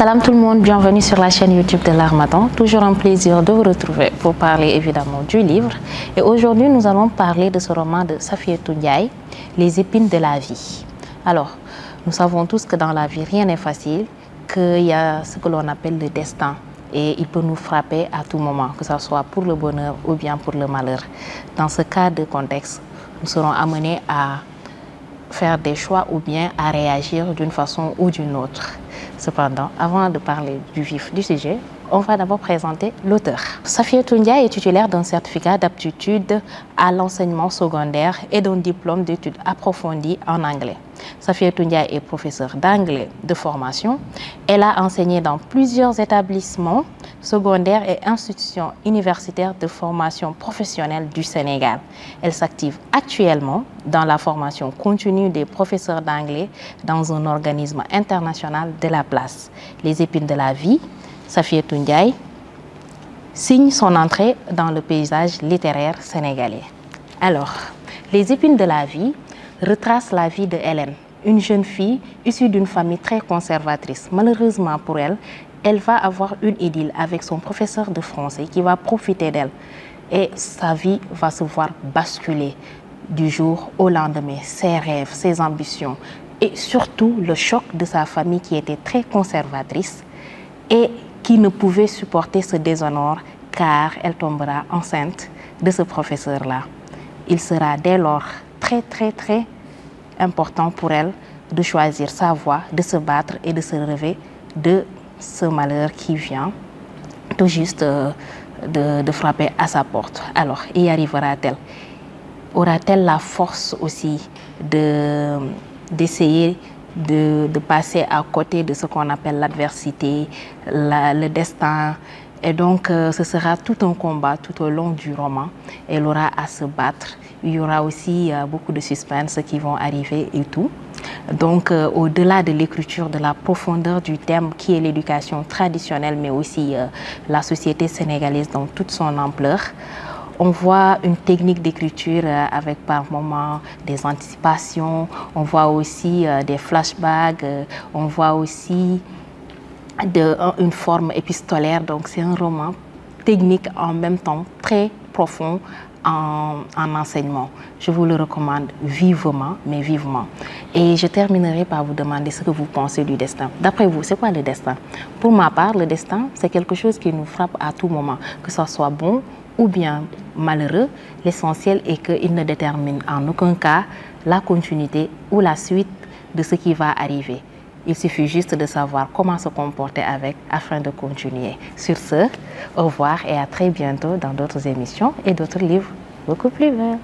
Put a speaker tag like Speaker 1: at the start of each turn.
Speaker 1: Salam tout le monde, bienvenue sur la chaîne YouTube de l'Harmattan. Toujours un plaisir de vous retrouver pour parler évidemment du livre. Et aujourd'hui, nous allons parler de ce roman de Safiétou Ndiaye, Les épines de la vie. Alors, nous savons tous que dans la vie, rien n'est facile, qu'il y a ce que l'on appelle le destin. Et il peut nous frapper à tout moment, que ce soit pour le bonheur ou bien pour le malheur. Dans ce cas de contexte, nous serons amenés à faire des choix ou bien à réagir d'une façon ou d'une autre. Cependant, avant de parler du vif du sujet, on va d'abord présenter l'auteur. Safiétou Ndiaye est titulaire d'un certificat d'aptitude à l'enseignement secondaire et d'un diplôme d'études approfondies en anglais. Safiétou Ndiaye est professeure d'anglais de formation. Elle a enseigné dans plusieurs établissements secondaires et institutions universitaires de formation professionnelle du Sénégal. Elle s'active actuellement dans la formation continue des professeurs d'anglais dans un organisme international de la place. Les épines de la vie, Safiétou Ndiaye signe son entrée dans le paysage littéraire sénégalais. Alors, Les épines de la vie retrace la vie de Hélène, une jeune fille issue d'une famille très conservatrice. Malheureusement pour elle, elle va avoir une idylle avec son professeur de français qui va profiter d'elle. Et sa vie va se voir basculer du jour au lendemain, ses rêves, ses ambitions et surtout le choc de sa famille qui était très conservatrice et qui ne pouvait supporter ce déshonneur car elle tombera enceinte de ce professeur-là. Il sera dès lors très important pour elle de choisir sa voie, de se battre et de se relever de ce malheur qui vient tout juste de frapper à sa porte. Alors, y arrivera-t-elle? Aura-t-elle la force aussi d'essayer de passer à côté de ce qu'on appelle l'adversité, le destin? Et donc, ce sera tout un combat tout au long du roman. Elle aura à se battre. Il y aura aussi beaucoup de suspense qui vont arriver et tout. Donc, au-delà de l'écriture, de la profondeur du thème qui est l'éducation traditionnelle, mais aussi la société sénégalaise dans toute son ampleur, on voit une technique d'écriture avec par moments des anticipations, on voit aussi des flashbacks, on voit aussi une forme épistolaire. Donc c'est un roman technique en même temps très profond en enseignement. Je vous le recommande vivement, mais vivement. Et je terminerai par vous demander ce que vous pensez du destin. D'après vous, c'est quoi le destin? Pour ma part, le destin, c'est quelque chose qui nous frappe à tout moment, que ce soit bon ou bien malheureux. L'essentiel est qu'il ne détermine en aucun cas la continuité ou la suite de ce qui va arriver. Il suffit juste de savoir comment se comporter avec afin de continuer. Sur ce, au revoir et à très bientôt dans d'autres émissions et d'autres livres beaucoup plus verts.